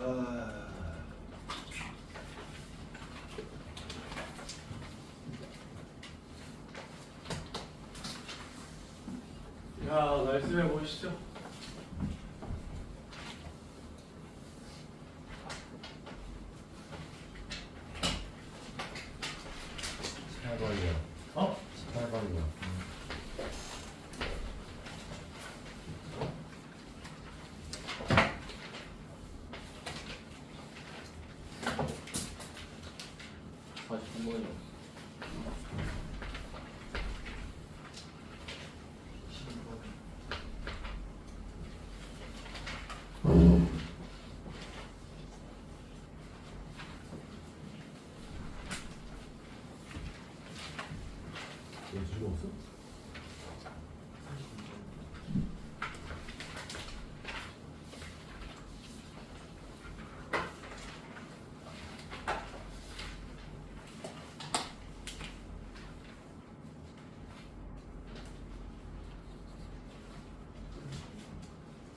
자, 말씀해 보시죠. 어? 18번이요. 질문 없어?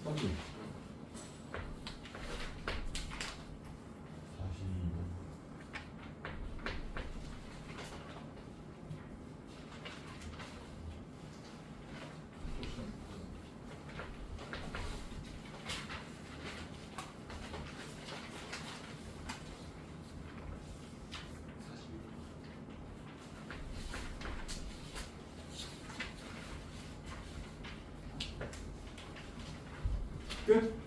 삼십. 끝?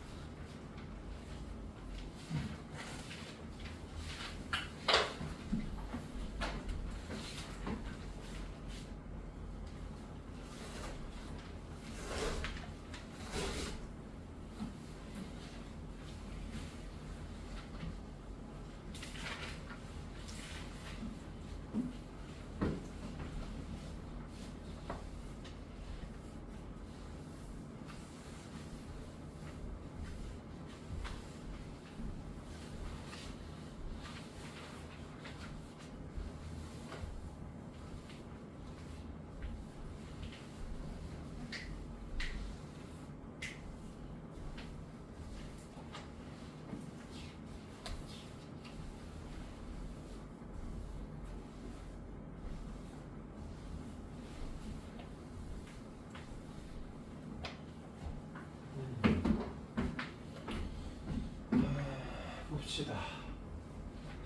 봅시다.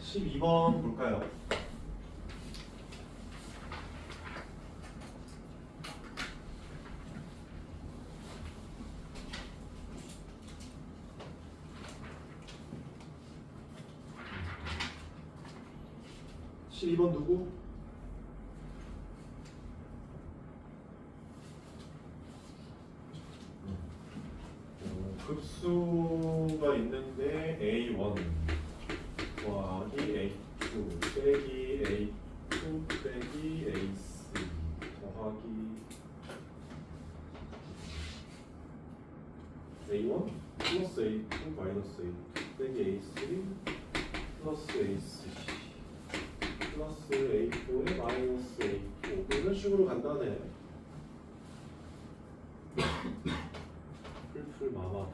12번 볼까요? (12번) 누구? 급수가 있는데 A1 더하기 A2 빼기 A2 빼기 A3 더하기 A1 플러스 A2 마이너스 A2 빼기 A3 플러스 A3 플러스 A4에 마이너스 A4 이런 식으로 간단해.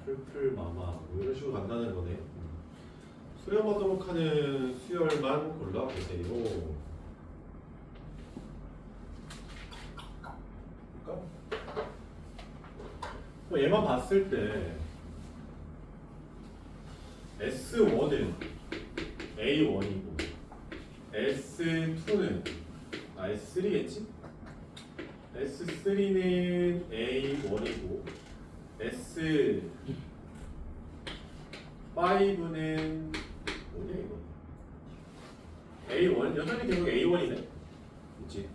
풀풀마마 뭐 이런 식으로 간다는 거네. 수렴하도록 하는 수열만 골라보세요. 그러니까 얘만 봤을 때 S1은 A1이고 S2는 S3겠지? S3는 A1이고 S5는 뭐냐 이거? A1 여전히 계속 A1이네, 그렇지?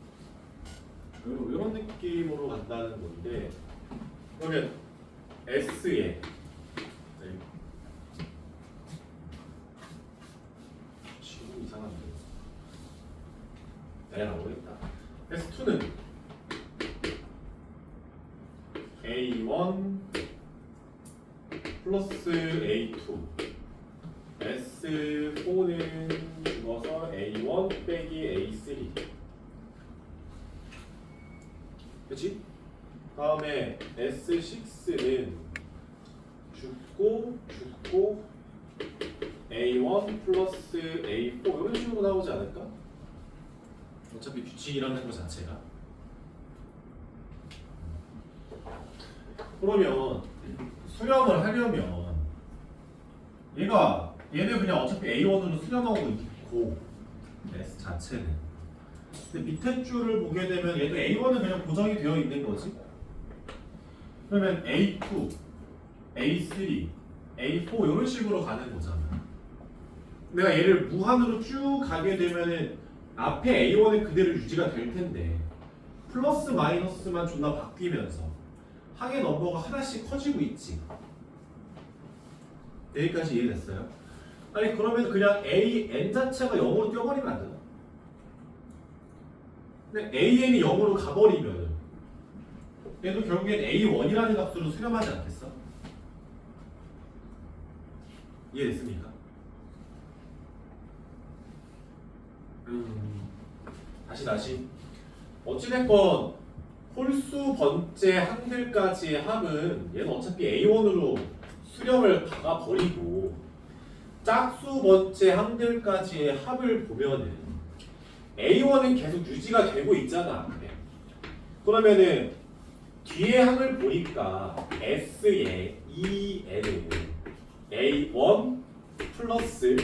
이런 느낌으로 간다는 건데 그러면 S에 지금 이상한데 내가 모르겠다. S2는 A1 플러스 A2 S4는 죽어서 A1 빼기 A3 그치? 다음에 S6는 죽고 A1 플러스 A4 이런 식으로 나오지 않을까? 어차피 규칙이라는 것 자체가. 그러면 수렴을 하려면 얘는 그냥 어차피 A1으로 수렴하고 있고 S 자체는. 근데 밑에 줄을 보게 되면 얘도 A1은 그냥 고정이 되어 있는 거지. 그러면 A2, A3, A4 이런 식으로 가는 거잖아. 내가 얘를 무한으로 쭉 가게 되면은 앞에 A1은 그대로 유지가 될 텐데 플러스 마이너스만 존나 바뀌면서 항의 넘버가 하나씩 커지고 있지. 여기까지 이해됐어요? 아니 그러면 그냥 AN 자체가 0으로 뛰어버리면 안 되나? 근데 AN이 0으로 가버리면 얘도 결국엔 A1이라는 값으로 수렴하지 않겠어? 이해됐습니까? 다시 어찌됐건 홀수 번째 항들까지의 합은 얘는 어차피 A1으로 수렴을 박아버리고 짝수 번째 항들까지의 합을 보면은 A1은 계속 유지가 되고 있잖아. 그러면은 뒤에 항을 보니까 S에 EN은 A1 플러스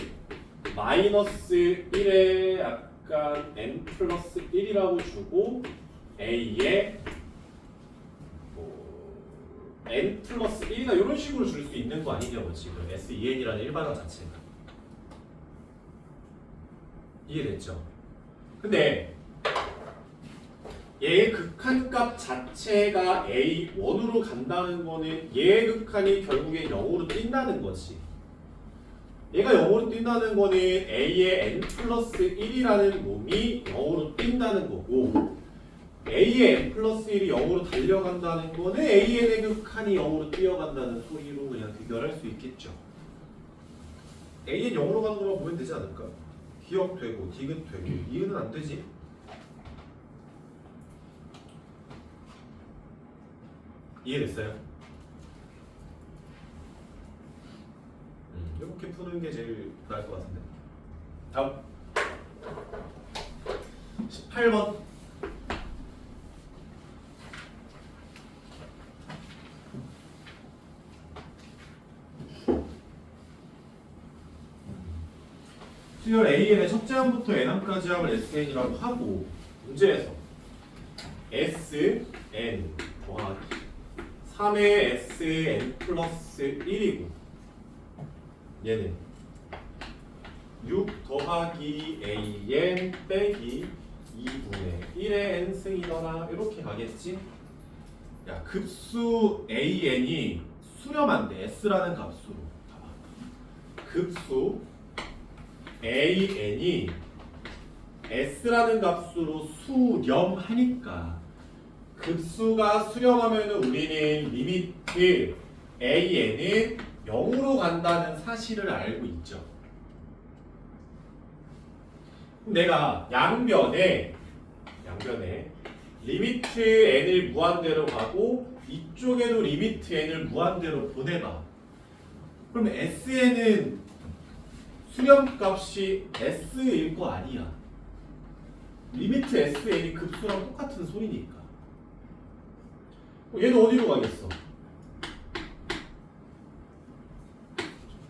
마이너스 1에 약간 N 플러스 1이라고 주고 A에 N 플러스 1이나 이런 식으로 줄 수 있는 거 아니냐고 지금 SEN이라는 일반어 자체가. 이해됐죠? 근데 얘의 극한값 자체가 A1으로 간다는 거는 얘의 극한이 결국엔 0으로 뛴다는 거지. 얘가 0으로 뛴다는 거는 A의 N 플러스 1이라는 놈이 0으로 뛴다는 거고 A의 N 플러스 1이 0으로 달려간다는 거는 AN의 극한이 0으로 뛰어간다는 소리로 그냥 귀결할 수 있겠죠. AN 0으로 가는 것만 보면 되지 않을까? 기억되고 디귿되고 이은은 안 되지. 이해됐어요? 이렇게 푸는 게 제일 나을 것 같은데. 다음 18번. 수열 AN의 첫째 항부터 n항까지 합을 SN이라고 하고 문제에서 SN 더하기 3의 SN 플러스 1이고 얘는 6 더하기 AN 빼기 2분의 1의 N승이더라. 이렇게 가겠지? 야, 급수 AN이 수렴한데 S라는 값으로 봐봐. 급수 AN이 S라는 값으로 수렴하니까 급수가 수렴하면 우리는 리미트 AN은 0으로 간다는 사실을 알고 있죠. 내가 양변에 리미트 n을 무한대로 가고 이쪽에도 리미트 n을 무한대로 보내봐. 그러면 SN은 수렴값이 S일 거 아니야. 리미트 SN이 급수랑 똑같은 소리니까. 얘는 어디로 가겠어?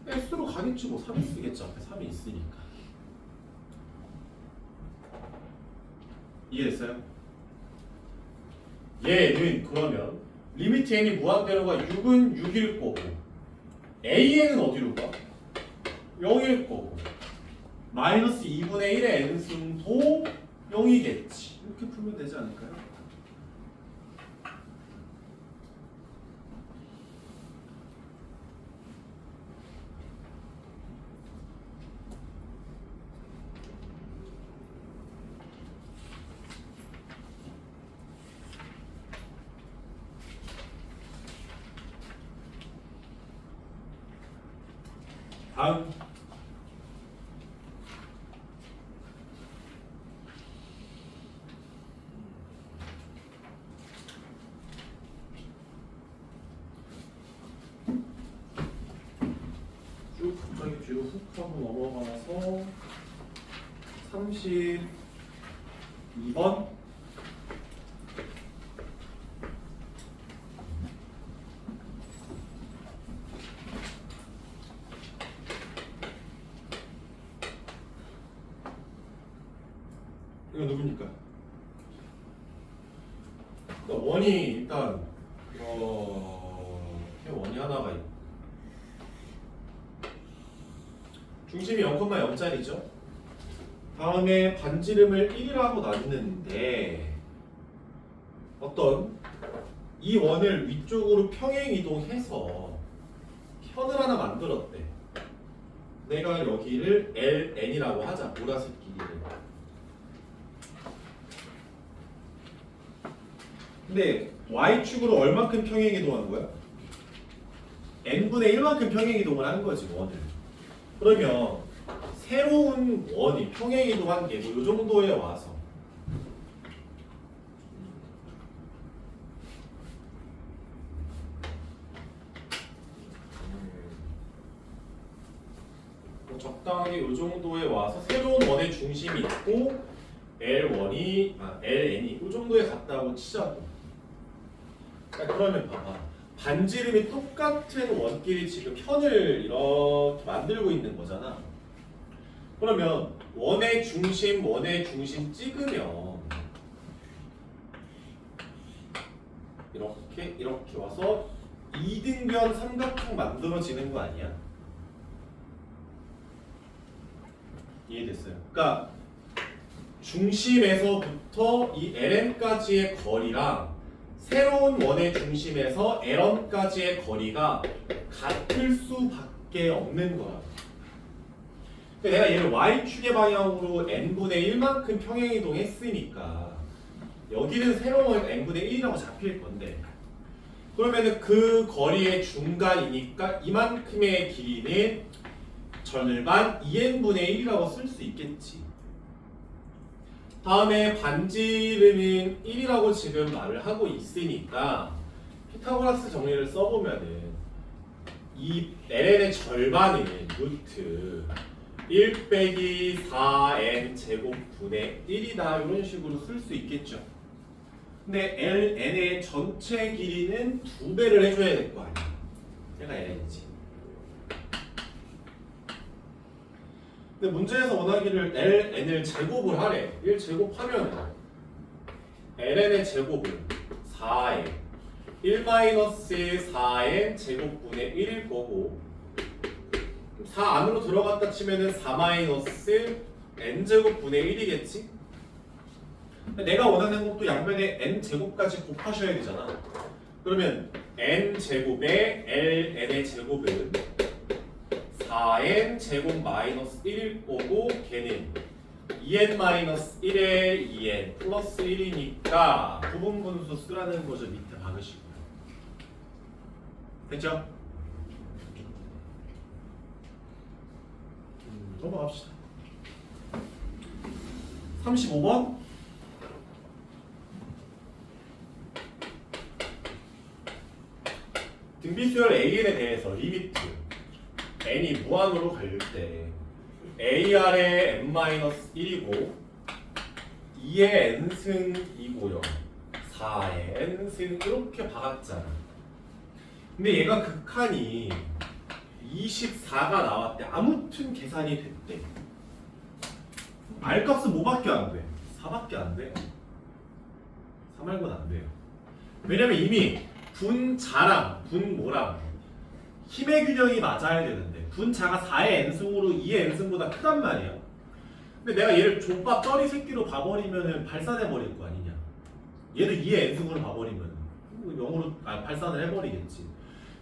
S로 가겠지 뭐. 3이 쓰겠지. 앞에 3이 있으니까. 이해됐어요? 얘는 그러면 리미트 n이 무한대로 가 6은 6일 거고 AN은 어디로 가? 0일 거고 마이너스 2분의 1의 n승도 0이겠지. 이렇게 풀면 되지 않을까요? 다음 쭉 갑자기 뒤로 훅 하고 넘어가서 32번. 이거 누굽니까? 원이 일단 원이 하나가 있고 중심이 0,0짜리죠. 다음에 반지름을 1이라고 놨는데 어떤 이 원을 위쪽으로 평행 이동해서 편을 하나 만들었대. 내가 여기를 LN이라고 하자. 보라색 길이를. 근데 Y축으로 얼만큼 평행 이동한 거야? N분의 1만큼 평행 이동을 하는 거지, 원을. 그러면 새로운 원이 평행 이동한 게 뭐 이 정도에 와서 뭐 적당하게 이 정도에 와서 새로운 원의 중심이 있고 L1이 LN이 이 정도에 갔다고 치자고. 그러면 봐봐. 반지름이 똑같은 원끼리 지금 편을 이렇게 만들고 있는 거잖아. 그러면 원의 중심 찍으면 이렇게 와서 이등변 삼각형 만들어지는 거 아니야? 이해됐어요? 그러니까 중심에서부터 이 LN까지의 거리랑 새로운 원의 중심에서 L1까지의 거리가 같을 수밖에 없는 거야. 그러니까 내가 얘를 Y축의 방향으로 N분의 1만큼 평행이동했으니까 여기는 새로운 N분의 1이라고 잡힐 건데 그러면은 그 거리의 중간이니까 이만큼의 길이는 절반 2N분의 1이라고 쓸 수 있겠지. 다음에 반지름은 1이라고 지금 말을 하고 있으니까 피타고라스 정리를 써보면은 이 LN의 절반은 루트 1 빼기 4n 제곱분의 1이다 이런 식으로 쓸 수 있겠죠. 근데 LN의 전체 길이는 2배를 해줘야 될 거 아니야. 얘가 LN이지. 근데 문제에서 원하기를 LN을 제곱을 하래. 1 제곱하면 LN의 제곱은 4n 1-4n 제곱분의 1일 거고 4 안으로 들어갔다 치면은 4-n 제곱분의 1이겠지? 내가 원하는 것도 양변에 n 제곱까지 곱하셔야 되잖아. 그러면 n 제곱에 ln의 제곱은 4n 제곱 마이너스 1일 거고 걔는 2n 마이너스 1에 2n 플러스 1이니까 부분분수 쓰라는 거죠. 밑에 박으시고요. 됐죠? 넘어갑시다. 35번 등비수열 AN에 대해서 리미트 n이 무한으로 갈 때 AR의 n-1이고 2의 n승 2고요 4의 n승 이렇게 박았잖아. 근데 얘가 극한이 24가 나왔대. 아무튼 계산이 됐대. R값은 뭐밖에 안 돼? 4밖에 안 돼. 4 말고는 안 돼요. 왜냐면 이미 분자랑 분모랑 힘의 균형이 맞아야 되는데 분자가 4의 n승으로 2의 n승보다 크단 말이야. 근데 내가 얘를 족밥 쩌리 새끼로 봐버리면 발산해 버릴 거 아니냐. 얘를 2의 n승으로 봐버리면 0으로 발산을 해버리겠지.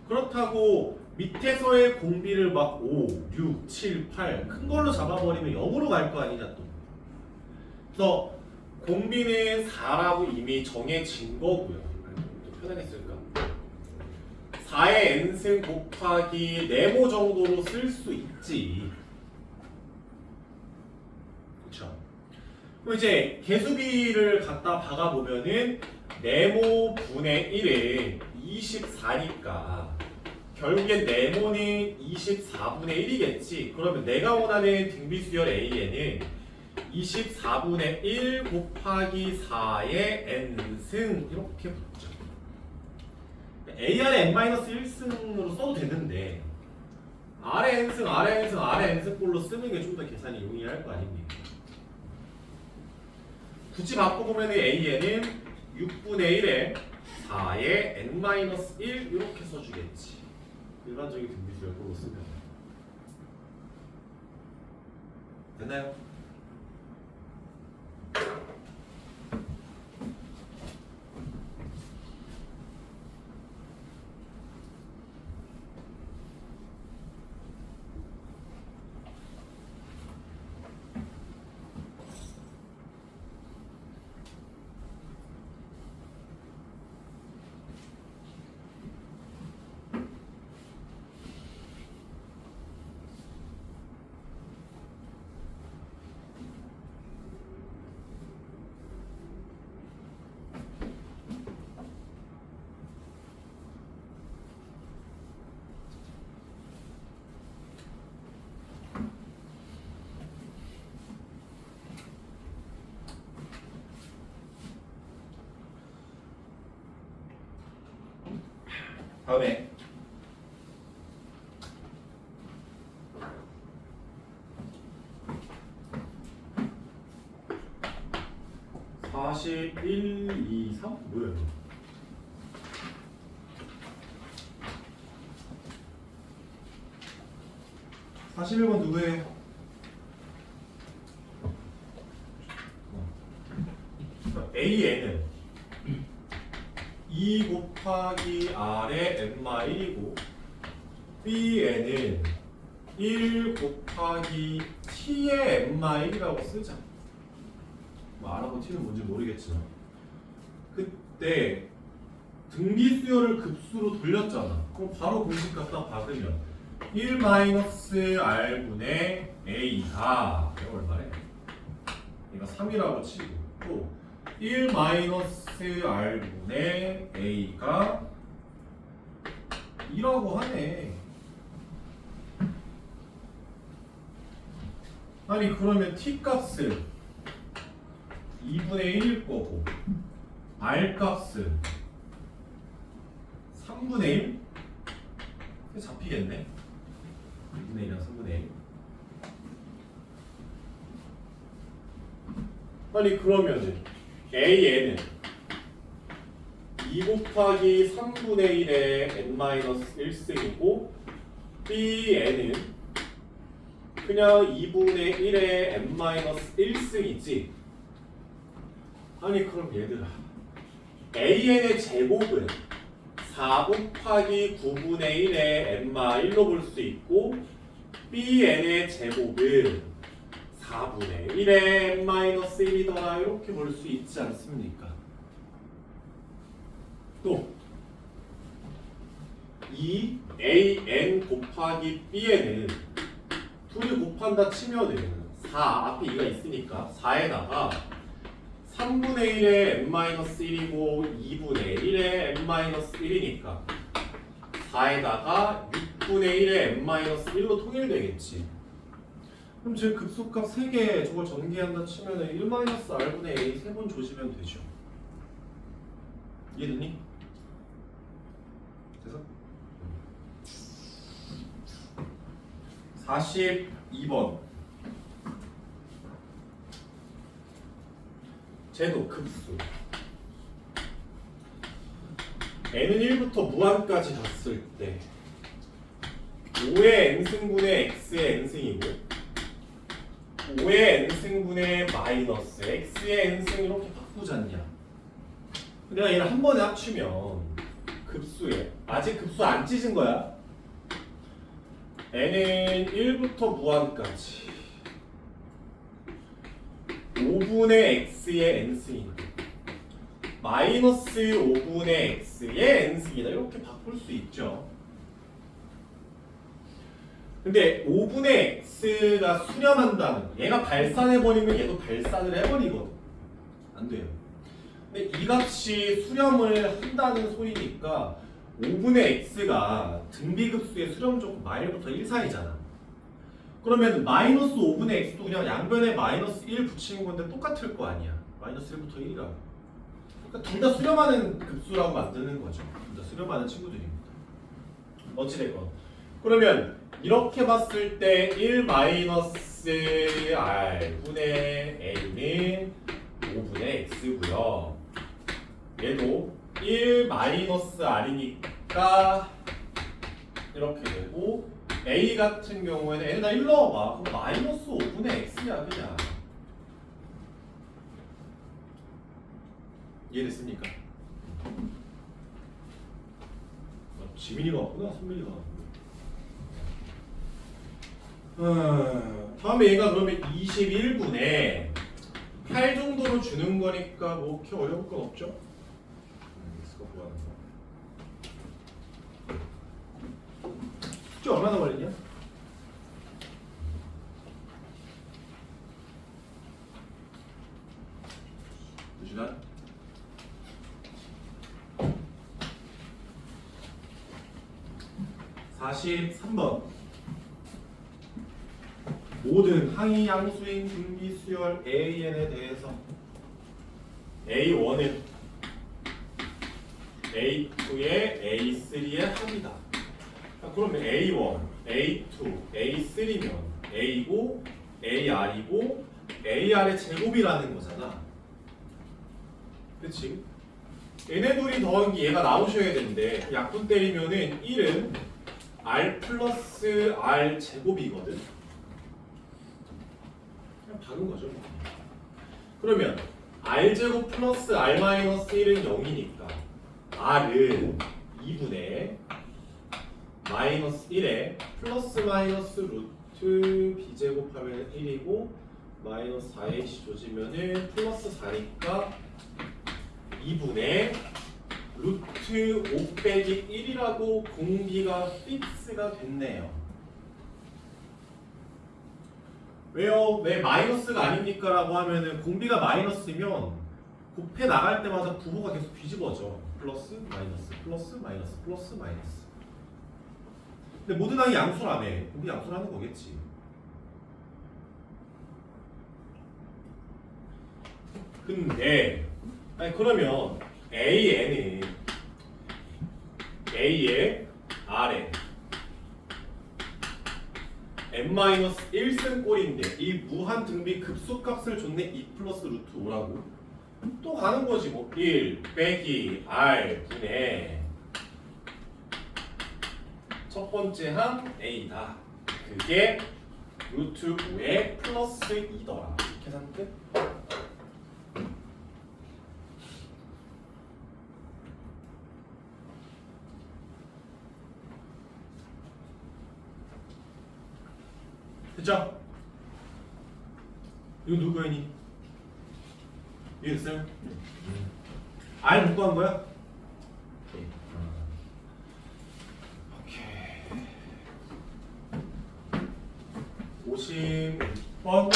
그렇다고 밑에서의 공비를 막 5, 6, 7, 8 큰 걸로 잡아버리면 0으로 갈 거 아니냐 또. 그래서 공비는 4라고 이미 정해진 거고요. 좀 편하게 쓸까? 4의 n승 곱하기 네모 정도로 쓸 수 있지. 그쵸? 그럼 이제 개수비를 갖다 박아보면은 네모 분의 1은 24니까 결국엔 네모는 24분의 1이겠지. 그러면 내가 원하는 등비수열 A에는 24분의 1 곱하기 4의 n승 이렇게 붙죠. AR의 n-1승으로 써도 되는데 R의 n승, R의 n승, R의 n승 꼴로 쓰는 게 좀 더 계산이 용이할 거 아닙니까? 굳이 바꿔보면 A에는 6분의 1에 4의 n-1 이렇게 써주겠지. 일반적인 등비수열 꼴로 쓰면 됐나요? 다음에 41, 2, 3? 뭐야 이거? (41번) 누구예요? AN은 2 곱하기 R의 n-1이고 Bn은 1 곱하기 T의 n-1이라고 쓰자. 뭐 R하고 T는 뭔지 모르겠지만 그때 등비수열을 급수로 돌렸잖아. 그럼 바로 공식 갖다 박으면 1-R분의 A가 이거 얼마래? 얘가 3이라고 치고 또 1-R분의 A가 2라고 하네. 아니 그러면 T 값은 2분의 1일 거고 R 값은 3분의 1? 잡히겠네. 2분의 1이랑 3분의 1. 아니 그러면은 AN은 2 곱하기 3분의 1의 n-1승이고 BN은 그냥 2분의 1의 n-1승이지. 아니 그럼 얘들아 AN의 제곱은 4 곱하기 9분의 1의 n-1로 볼 수 있고 BN의 제곱은 4분의 1의 n-1이더라 이렇게 볼 수 있지 않습니까? 또 이 AN 곱하기 B에는 둘이 곱한다 치면은 4 앞에 2가 있으니까 4에다가 3분의 1의 n-1이고 2분의 1의 n-1이니까 4에다가 6분의 1의 n-1로 통일되겠지. 그럼 제 급소값 3개 저걸 전개한다 치면은 1-R분의 A 3번 조지면 되죠. 이해됐니? 돼서? 42번 제도 급수 n은 1부터 무한까지 갔을 때 5의 n승분의 x의 n승이고 5의 n승분의 마이너스 x의 n승 이렇게 바꾸잖냐. 내가 얘를 한 번에 합치면 급수에 아직 급수 안 찢은 거야. n은 1부터 무한까지 5분의 x의 n승이고 마이너스 5분의 x의 n승이다 이렇게 바꿀 수 있죠. 근데 5분의 x가 수렴한다는 거 얘가 발산해버리면 얘도 발산을 해버리거든. 안 돼요. 근데 이 값이 수렴을 한다는 소리니까 5분의 x가 등비급수의 수렴 조건 마일부터 1 사이잖아. 그러면 마이너스 5분의 x도 그냥 양변에 마이너스 1 붙이는 건데 똑같을 거 아니야. 마이너스 1부터 1이라고. 그러니까 둘 다 수렴하는 급수라고 만드는 거죠. 둘 다 수렴하는 친구들입니다. 어찌됐건. 그러면 이렇게 봤을 때 1 마이너스 r분의 a는 5분의 x고요. 얘도 1 마이너스 r이니까 이렇게 되고 a 같은 경우에는 n에다 1 넣어봐. 그럼 마이너스 5분의 x야 그냥. 이해됐습니까? 지민이가 왔구나. 선민이가 왔구나. 다음에 얘가 그러면 21분에 8 정도로 주는 거니까 뭐 그렇게 어려울 건 없죠? X가 구하는 거. 숙제 얼마나 걸리냐? 두 시간? (43번) 모든 항이 양수인 등비 수열 AN에 대해서 A1은 A2의 A3의 합이다. 그러면 A1, A2, A3면 A고 AR이고 AR의 제곱이라는 거잖아. 그치? 얘네 둘이 더한 게 얘가 나오셔야 되는데 약분 때리면은 1은 R 플러스 R 제곱이거든. 그냥 박은 거죠. 그러면 R 제곱 플러스 R 마이너스 1은 0이니까 R은 2분의 마이너스 1에 플러스 마이너스 루트 B 제곱하면 1이고 마이너스 4AC 조지면은 플러스 4니까 2분의 루트 5 빼기 1이라고 공비가 픽스가 됐네요. 왜요? 왜 마이너스가 아닙니까? 라고 하면은 공비가 마이너스면 곱해 나갈 때마다 부호가 계속 뒤집어져. 플러스 마이너스 플러스 마이너스 플러스 마이너스. 근데 모든 항이 양수라며. 공비 양수라는 거겠지. 근데 아니 그러면 AN은 A의 R에 n-1승 꼴인데 이 무한 등비 급수값을 줬네 2 플러스 루트 5라고 또 가는 거지 뭐 1 빼기 R 분의 첫 번째 항 A다. 그게 루트 5의 플러스 2더라. 계산 끝? 됐죠? 이거 누구 거니? 이해됐어요? R 못 구한 거야? 오케이. 56번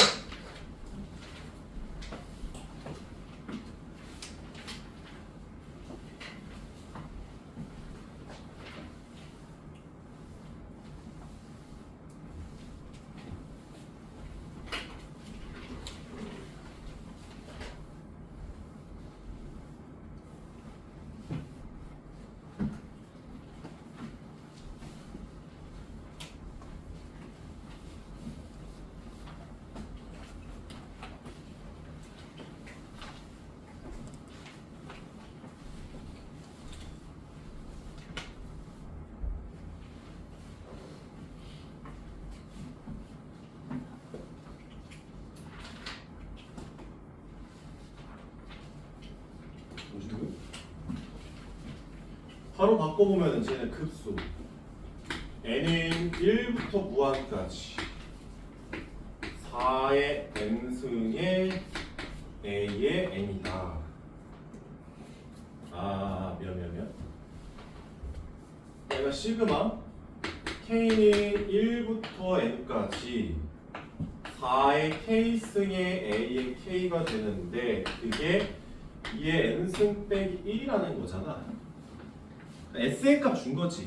바로 바꿔보면 쟤는 급수 n은 1부터 무한까지 4의 n승의 a의 n이다. 몇 내가 시그마 k는 1부터 n까지 4의 k승의 a의 k가 되는데 그게 2의 n승 빼기 1이라는 거잖아. SN 값 준 거지.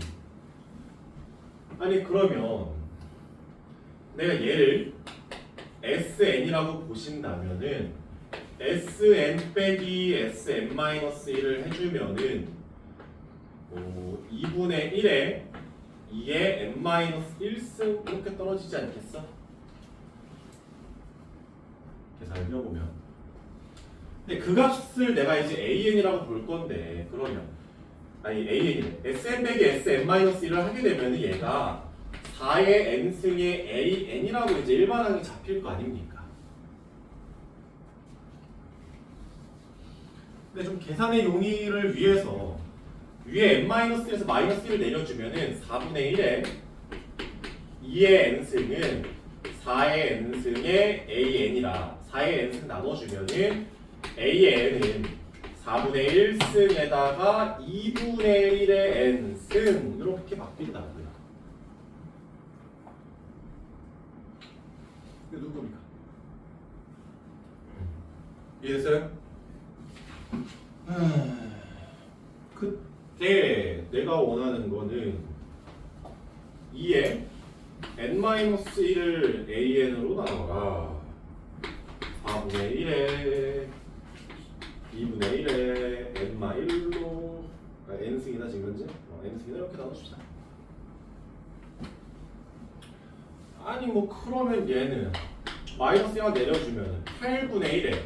아니 그러면 내가 얘를 SN이라고 보신다면은 SN 빼기 SN-1을 해주면은 2분의 1에 2의 n-1승 이렇게 떨어지지 않겠어? 계산을 해보면. 근데 그 값을 내가 이제 AN이라고 볼 건데 그러면 아니 AN이래. SN 빼기 SN-1을 하게 되면 얘가 4의 n승의 AN이라고 이제 일반항이 잡힐 거 아닙니까? 근데 좀 계산의 용이를 위해서 위에 n-1에서 -1을 내려주면은 4분의 1에 2의 n승은 4의 n승의 AN이라 4의 n승 나눠주면은 AN은 4분의 1승에다가 2분의 1의 n승 이렇게 바뀐다고요. 이게 누굽니까? 이해됐어요? 그때 내가 원하는 거는 2에 n-1을 an으로 나눠라. 4분의 1에 2분의 1에 n-1로 n승이다 지금 현재? n승이다 이렇게 나눠줍시다. 아니 뭐 그러면 얘는 마이너스 1 내려주면 8분의 1에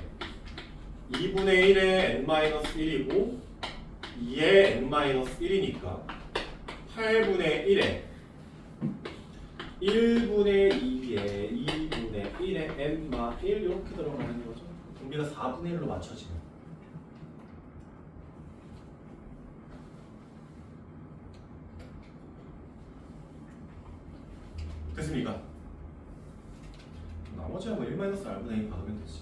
2분의 1에 n-1이고 2에 n-1이니까 8분의 1에 1분의 2에 2분의 1에 n-1 이렇게 들어가는 거죠. 분비가 4분의 1로 맞춰지면. 됐습니까? 나머지야 뭐 1-r분의 2 받으면 되지.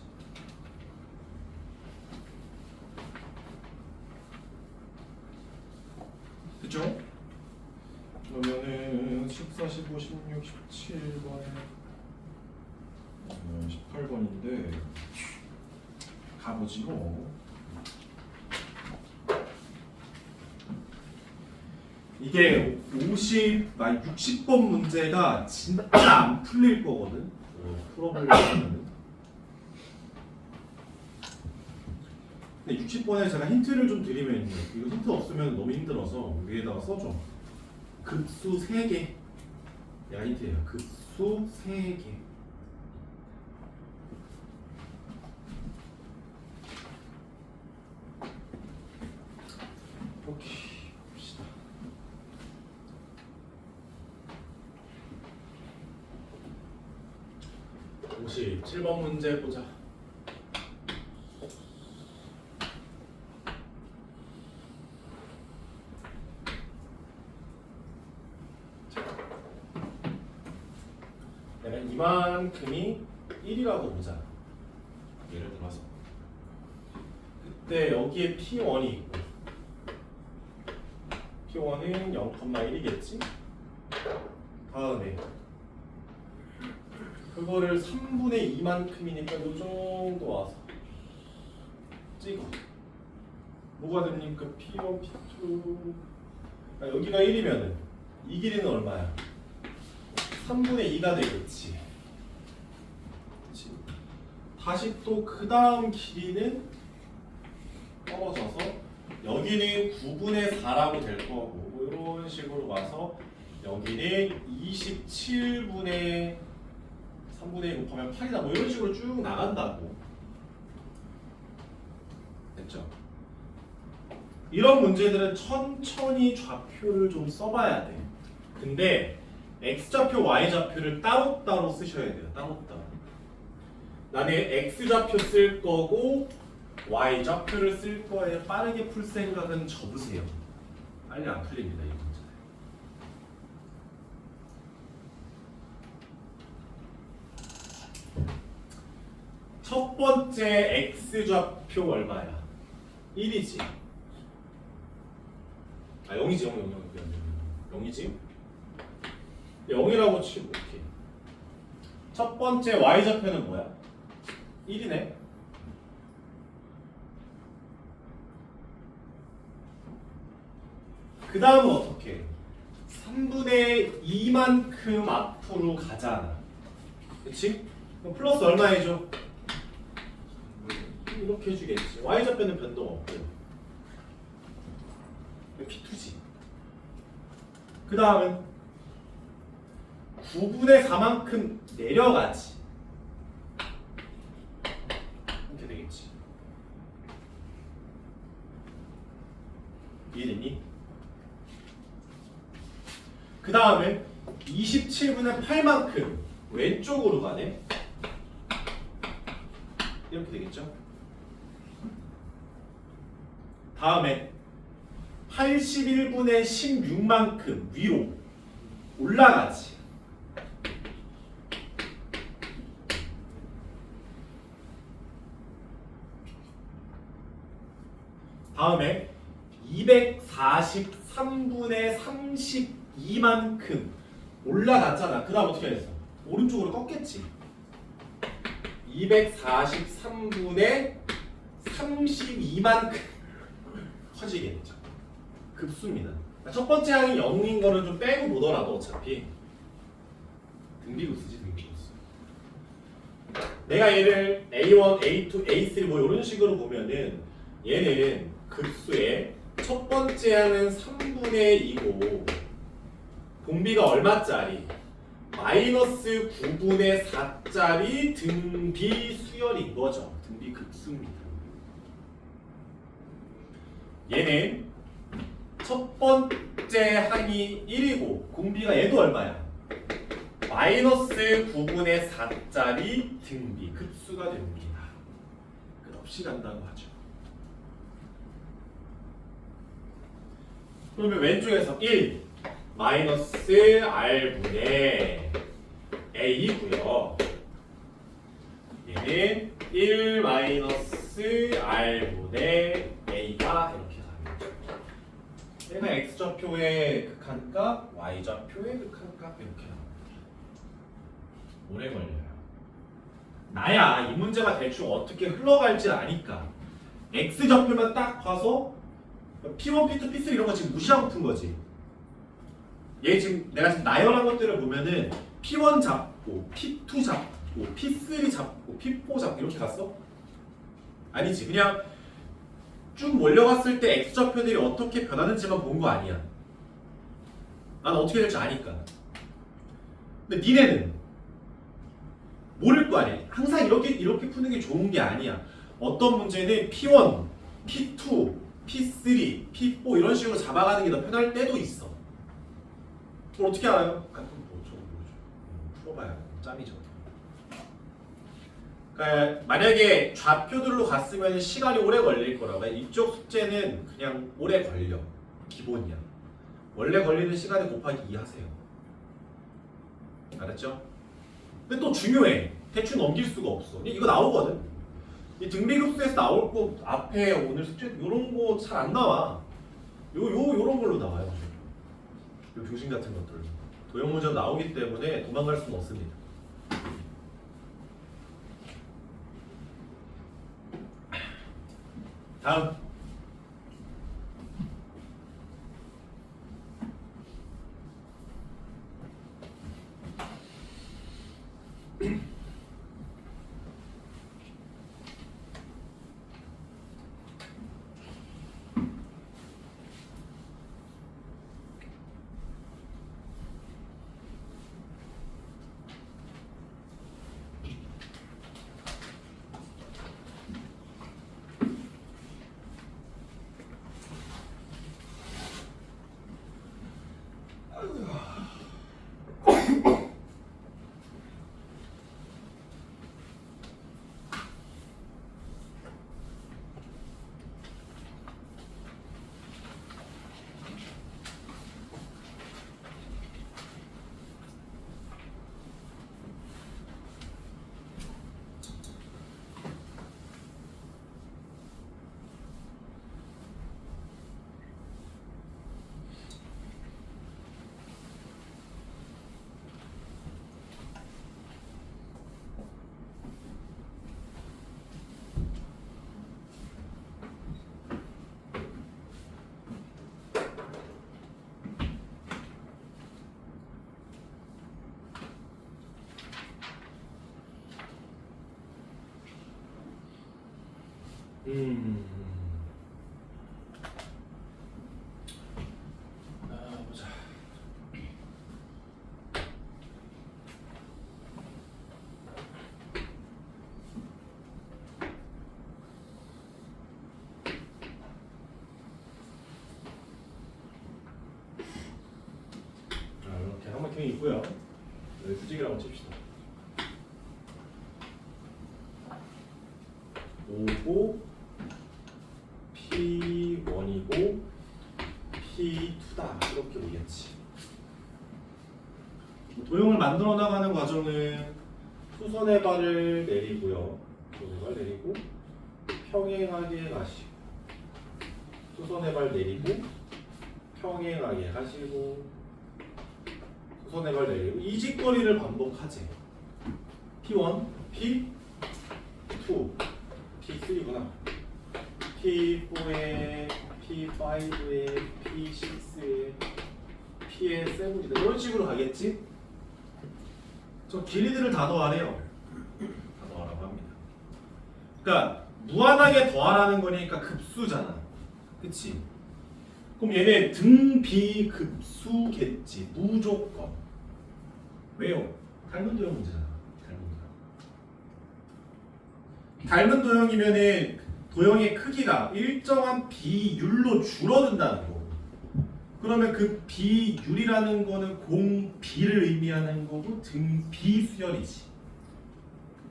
됐죠? 그러면은 14, 15, 16, 17번 18번인데 가보지요. 이게 60번 문제가 진짜 안 풀릴 거거든. 풀어보려면. 근데 60번에 제가 힌트를 좀 드리면 이거 힌트 없으면 너무 힘들어서 위에다가 써줘. 급수 3개. 야 힌트예요. 급수 3개. 오케이. 57번 문제 보자. 내가 이만큼이 1이라고 보자. 예를 들어서 그때 여기에 P1이 있고 P1은 0,1이겠지? 다음에 그거를 3분의 2만큼이니까 요 정도 와서 찍어. 뭐가 됩니까? P1, P2 여기가 1이면은 이 길이는 얼마야? 3분의 2가 되겠지. 그치? 다시 또 그 다음 길이는 떨어져서 여기는 9분의 4라고 될 거고 뭐 이런 식으로 와서 여기는 27분의 3분의 2 곱하면 8이다 뭐 이런 식으로 쭉 나간다고. 됐죠? 이런 문제들은 천천히 좌표를 좀 써봐야 돼. 근데 x좌표, y좌표를 따로따로 쓰셔야 돼요. 따로따로. 나는 x좌표 쓸 거고 y좌표를 쓸 거에 빠르게 풀 생각은 접으세요. 빨리 안 풀립니다. 이 문제. 첫 번째 x좌표 얼마야? 1이지. 0이지. 0이지. 0이라고 치고 오케이. 첫 번째 y좌표는 뭐야? 1이네. 그 다음은 어떻게? 3분의 2만큼 앞으로 가잖아. 그치? 그럼 플러스 얼마 해줘? 이렇게 해주겠지. y좌표는 변동 없고. P2지. 그 다음은 9분의 4만큼 내려가지. 이렇게 되겠지. 이해됐니? 그 다음에 27분의 8만큼 왼쪽으로 가네. 이렇게 되겠죠. 다음에 81분의 16만큼 위로 올라가지. 다음에 243분의 32만큼 올라갔잖아. 그 다음 어떻게 했어? 오른쪽으로 꺾겠지. 243분의 32만큼 커지겠죠. 급수입니다. 첫 번째 항이 0인 거는 좀 빼고 보더라도 어차피 등비급수지, 등비급수. 내가 얘를 A1, A2, A3 뭐 이런 식으로 보면은 얘는 급수의 첫 번째 항은 3분의 2고 공비가 얼마짜리? 마이너스 9분의 4짜리 등비 수열인 거죠. 등비 급수입니다. 얘는 첫 번째 항이 1이고 공비가 얘도 얼마야? 마이너스 9분의 4짜리 등비 급수가 됩니다. 끝없이 간다고 하죠. 그러면 왼쪽에서 1 마이너스 R분의 A고요. 얘는 1 마이너스 R분의 A가 이렇게 가겠죠. 얘가 X좌표의 극한값, Y좌표의 극한값 이렇게 나옵니다. 오래 걸려요. 나야 이 문제가 대충 어떻게 흘러갈지 아니까 X좌표만 딱 봐서 P1, P2, P3 이런 거 지금 무시하고 푼 거지. 얘 지금 내가 지금 나열한 것들을 보면은 P1 잡고 P2 잡고 P3 잡고 P4 잡고 이렇게 갔어? 아니지. 그냥 쭉 몰려갔을 때 X좌표들이 어떻게 변하는지만 본 거 아니야. 난 어떻게 될지 아니까. 근데 니네는 모를 거 아니야. 항상 이렇게 푸는 게 좋은 게 아니야. 어떤 문제는 P1, P2, P3, P4 이런 식으로 잡아가는 게 더 편할 때도 있어. 그걸 어떻게 알아요? 저도 모르죠. 풀어봐야 짬이죠. 그러니까 만약에 좌표들로 갔으면 시간이 오래 걸릴 거라고. 이쪽 숙제는 그냥 오래 걸려. 기본이야. 원래 걸리는 시간에 곱하기 2 하세요. 알았죠? 근데 또 중요해. 대충 넘길 수가 없어. 이거 나오거든. 이 등비급수에서 나올 거 앞에 오늘 숙제 이런 거 잘 안 나와. 요런 걸로 나와요. 요 교신 같은 것들. 도형 문제가 나오기 때문에 도망갈 수는 없습니다. 다음. 보자. 이렇게 한마킹이 있고요. 여기 수직이라고 칩시다. 5고 P1이고 P2다 이렇게 오겠지. 도형을 만들어 나가는 과정은 수선의 발을 내리고요. 수선의 발 내리고 평행하게 가시고 수선의 발 내리고 평행하게 가시고 수선의 발 내리고 이 짓거리를 반복하지. P1, P2, P3구나. P4에 P5에 P6에 P7이다. 이런 식으로 가겠지? 저 길이들을 다 더하래요. 다 더하라고 합니다. 그러니까 무한하게 더하라는 거니까 급수잖아. 그치? 그럼 얘네 등비급수겠지. 무조건. 왜요? 닮은 도형 문제잖아. 닮은 도형이면은 도형의 크기가 일정한 비율로 줄어든다는 거고. 그러면 그 비율이라는 거는 공비를 의미하는 거고 등비수열이지.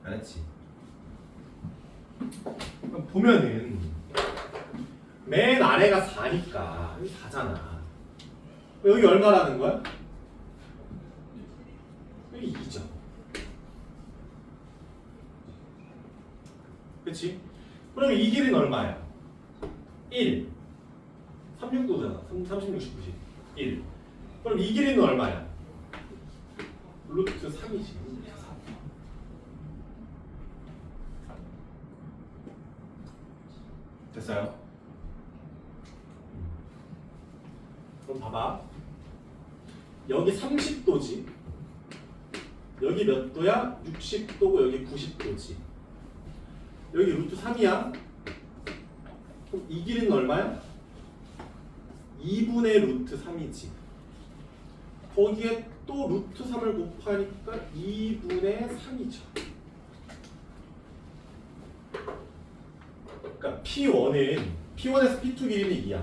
알았지? 그럼 보면은 맨 아래가 4니까 여기 4잖아. 여기 얼마라는 거야? 여기 2죠. 그치? 그러면 이 길이는 얼마야? 1 369잖아 36, 90 1 그럼 이 길이는 얼마야? 루트 3이지. 됐어요? 그럼 봐봐. 여기 30도지. 여기 몇 도야? 60도고 여기 90도지. 여기 루트 3이야. 그럼 이 길이는 얼마야? 2분의 루트 3이지. 거기에 또 루트 3을 곱하니까 2분의 3이죠. 그러니까 P1에서 P2 길이는 2야.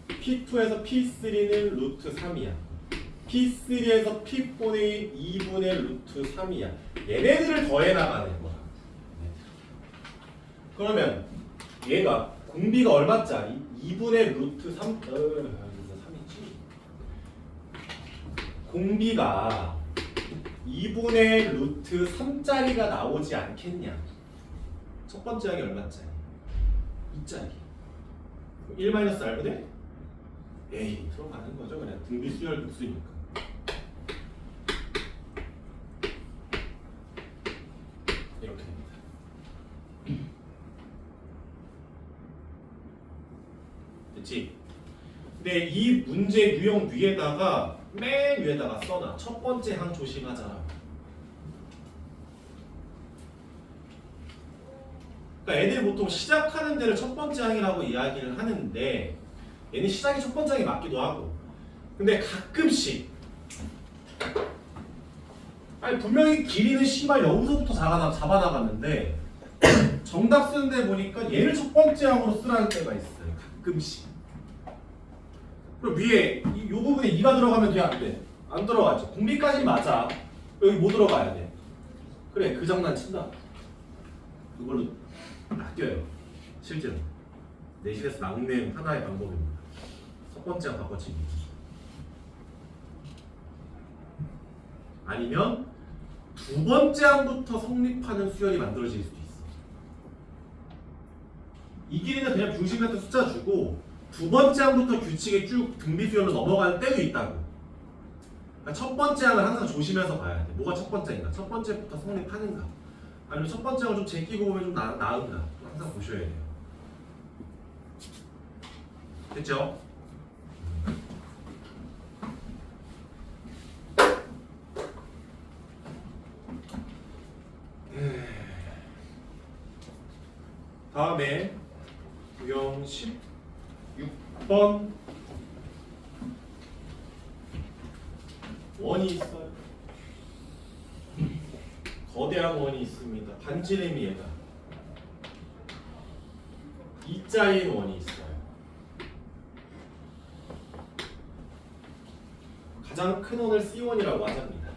P2에서 P3는 루트 3이야. P3에서 P4는 2분의 루트 3이야. 얘네들을 더해 나가는 거야. 그러면 얘가 공비가 얼마짜리? 2분의 루트 3 3이지. 공비가 2분의 루트 3짜리가 나오지 않겠냐? 첫 번째 항이 얼마짜리? 2짜리. 1-R분의 에이 들어가는 거죠. 그냥 등비수열 급수니까. 이렇게 됩니다. 됐지? 근데 이 문제 유형 위에다가 맨 위에다가 써놔. 첫 번째 항 조심하자. 그러니까 애들이 보통 시작하는 데를 첫 번째 항이라고 이야기를 하는데 얘는 시작이 첫 번째 항이 맞기도 하고. 근데 가끔씩 아니 분명히 길이는 씨발 여기서부터 잡아나갔는데 정답 쓰는데 보니까 얘를 첫 번째 항으로 쓰라는 때가 있어요. 가끔씩. 그럼 위에 이 부분에 2가 들어가면 돼? 안 돼? 안 들어가죠. 공비까지 맞아. 여기 뭐 들어가야 돼? 그래 그 장난 친다. 그걸로 아껴요. 실제로 내신에서 막는 하나의 방법입니다. 첫 번째 항 바꿔치기. 아니면 두 번째 항부터 성립하는 수열이 만들어질 수도 있어. 이 길이는 그냥 중심 같은 숫자 주고 두 번째 항부터 규칙에 쭉 등비수열로 넘어가는 때도 있다고. 그러니까 첫 번째 항을 항상 조심해서 봐야 돼. 뭐가 첫 번째인가? 첫 번째부터 성립하는가? 아니면 첫 번째 항을 좀 제끼고 보면 좀 나은가? 항상 보셔야 돼요. 됐죠? 다음에 유형 16번 원이 있어요. 거대한 원이 있습니다. 반지름이 얘가 2자인 원이 있어요. 가장 큰 원을 C1이라고 하자입니다.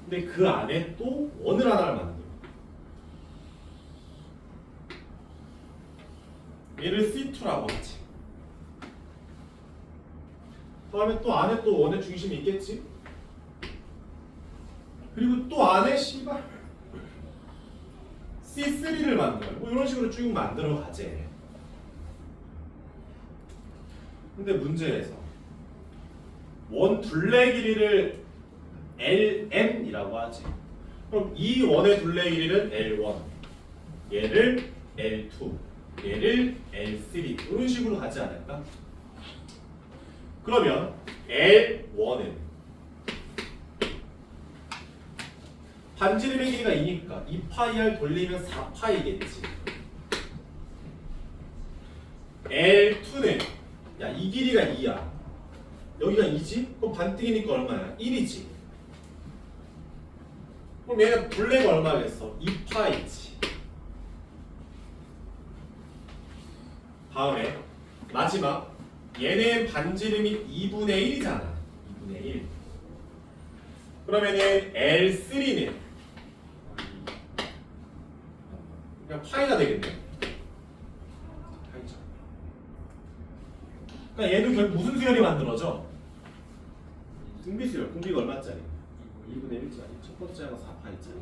근데 그 안에 또 원을 하나를 만들어요. 얘를 C2라고 하지. 다음에 또 안에 또 원의 중심이 있겠지? 그리고 또 안에 씨발 C3를 만들어요. 뭐 이런 식으로 쭉 만들어 가재. 근데 문제에서 원 둘레 길이를 LN이라고 하지. 그럼 이 원의 둘레 길이는 L1, 얘를 L2, 얘를 L3 이런 식으로 가지 않을까? 그러면 L1은 반지름의 길이가 2니까 2파이를 돌리면 4파이겠지. L2는 야 이 길이가 2야. 여기가 2지? 그럼 반뜨기니까 얼마야? 1이지. 그럼 얘는 둘레가 얼마겠어? 2파이지. 다음에 마지막 얘는 반지름이 2분의 1이잖아. 2분의 1. 그러면은 L3는 그냥 파이가 되겠네. 파이죠. 그러니까 얘도 결국 무슨 수열이 만들어져? 등비수열. 공비가 얼마짜리? 2분의 1짜리. 첫 번째가 4파이짜리.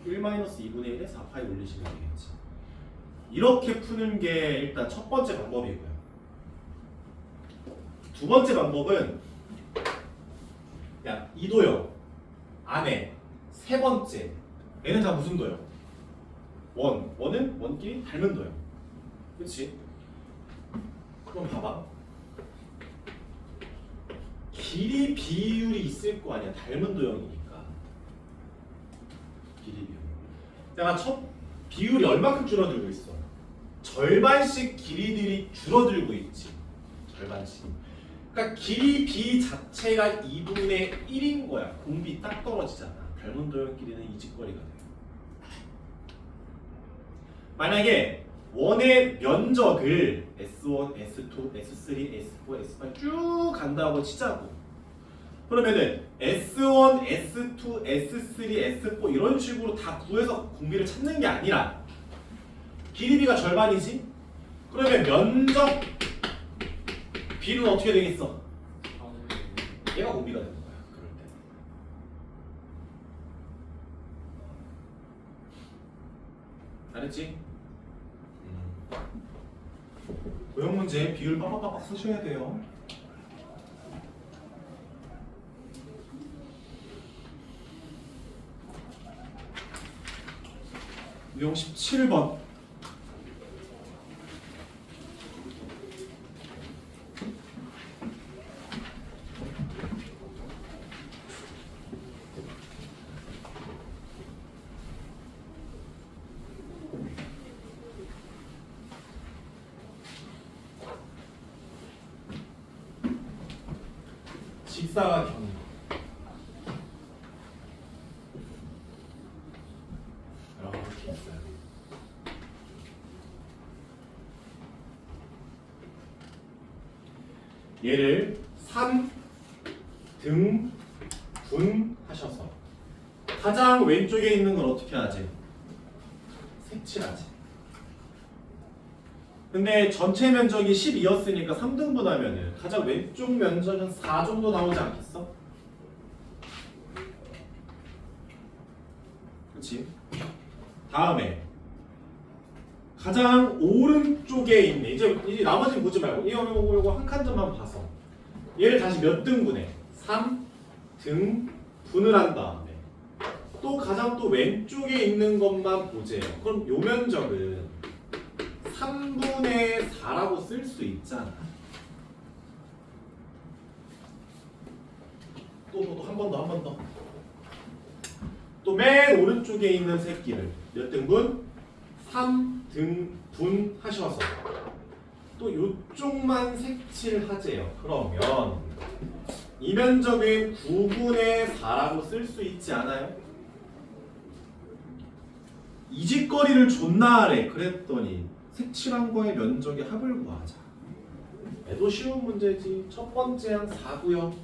1-2분의 1에 4파이 올리시면 되겠지. 이렇게 푸는 게 일단 첫 번째 방법이고요. 두 번째 방법은 야 이도형 안에 세 번째 얘는 다 무슨 도형? 원은 원끼리 닮은 도형. 그렇지? 그럼 봐봐. 길이 비율이 있을 거 아니야. 닮은 도형이니까. 길이 비율. 내가 첫 비율이 얼마큼 줄어들고 있어? 절반씩 길이들이 줄어들고 있지. 절반씩. 그러니까 길이 B 자체가 2분의 1인 거야. 공비 딱 떨어지잖아. 닮은 도형 길이는 이직거리가 돼. 만약에 원의 면적을 S1, S2, S3, S4, S5 쭉 간다고 치자고. 그러면은 S1, S2, S3, S4 이런 식으로 다 구해서 공비를 찾는 게 아니라 길이비가 절반이지? 그러면 면적 비는 어떻게 되겠어? 얘가 공비가 되는 거야. 그럴 때. 알았지? 도형 문제 비율 빡빡빡 쓰셔야 돼요. 유형 17번. 직사각형. 이렇게 있어요. 얘를 3등 분하셔서 가장 왼쪽에 있는 걸 어떻게 하지? 색칠하지. 근데 전체 면적이 12였으니까 3등분 하면은 가장 왼쪽 면적은 4 정도 나오지 않겠어? 그치? 다음에 가장 오른쪽에 있네. 이제 나머지는 보지 말고 이거 한 칸점만 봐서 얘를 다시 몇 등분해? 3등분을 한 다음에 또 가장 또 왼쪽에 있는 것만 보재요. 그럼 요 면적은 3분의 4라고 쓸 수 있잖아. 또 한 번 더. 또 맨 오른쪽에 있는 새끼를 몇 등분? 3등분 하셔서 또 요쪽만 색칠하재요. 그러면 이 면적은 9분의 4라고 쓸 수 있지 않아요? 이 짓거리를 존나 하래. 그랬더니 색칠한 거의 면적의 합을 구하자. 얘도 쉬운 문제지. 첫 번째는 4고요.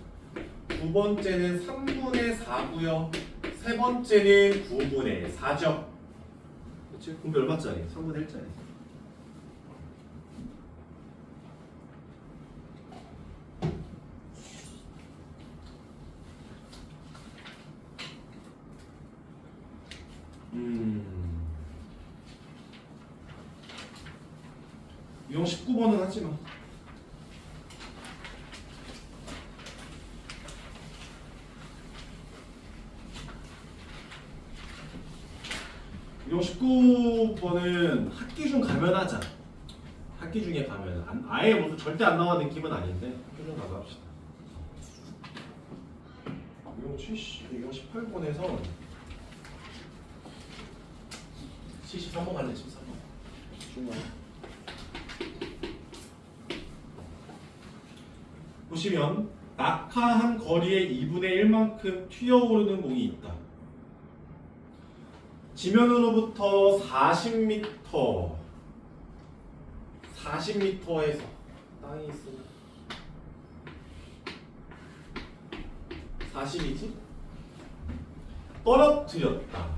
두 번째는 3분의 4고요. 세 번째는 9분의 4죠. 그치? 공배 얼마짜리? 3분의 1짜리. 유형 19번은 하지마. 유형 19번은 학기 중 가면 하자. 학기 중에 가면 아예 무슨 절대 안 나와 느낌은 아닌데 학기 중 가서 합시다. 유형 70, 유형 18번에서 73번 갈래. 13번 중간. 보시면 낙하한 거리의 2분의 1만큼 튀어오르는 공이 있다. 지면으로부터 40m 40m에서 땅이 있으면 40이지? 떨어뜨렸다.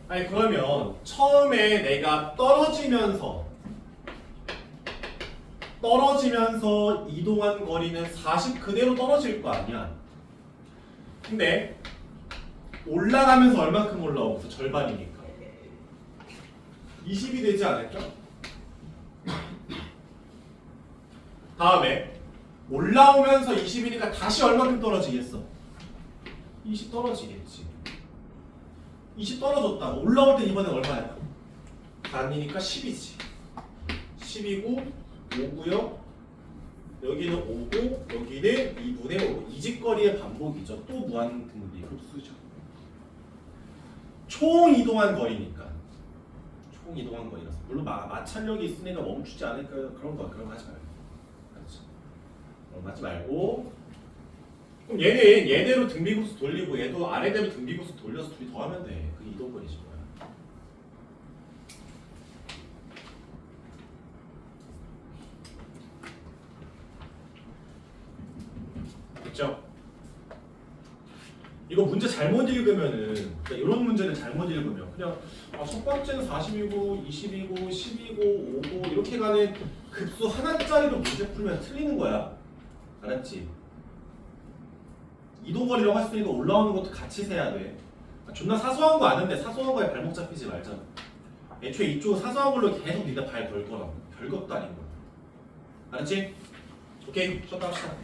아니 그러면 처음에 내가 떨어지면서 이동한 거리는 40 그대로 떨어질 거 아니야. 근데 올라가면서 얼마큼 올라오면서 절반이니까 20이 되지 않을까? 다음에 올라오면서 20이니까 다시 얼마큼 떨어지겠어? 20 떨어지겠지. 20 떨어졌다. 올라올 때 이번엔 얼마야? 반이니까 10이지. 10이고 5고요. 여기는 5고 여기는 2분의 5. 이직거리의 반복이죠. 또 무한등비 흡수죠. 총 이동한 거리니까. 총 이동한 거리라서. 물론 마찰력이 있으니까 멈추지 않을까 그런 거 하지 말고. 그렇죠. 그럼 하지 말고. 그럼 얘는 얘대로 등비급수 돌리고 얘도 아래대로 등비급수 돌려서 둘이 더하면 돼. 그게 이동거리지 뭐야. 됐죠? 이거 문제 잘못 읽으면은 그러니까 이런 문제는 잘못 읽으면 그냥 첫 번째는 40이고 20이고 10이고 5고 이렇게 가는 급수 하나짜리로 문제 풀면 틀리는 거야. 알았지? 이동거리라고 했으니까 올라오는 것도 같이 세야 돼. 존나 사소한 거 아는데 사소한 거에 발목 잡히지 말자. 애초에 이쪽 사소한 걸로 계속 네가 발 걸 거라고. 별것도 아닌 거. 알았지? 오케이, 쉬었다 합시다.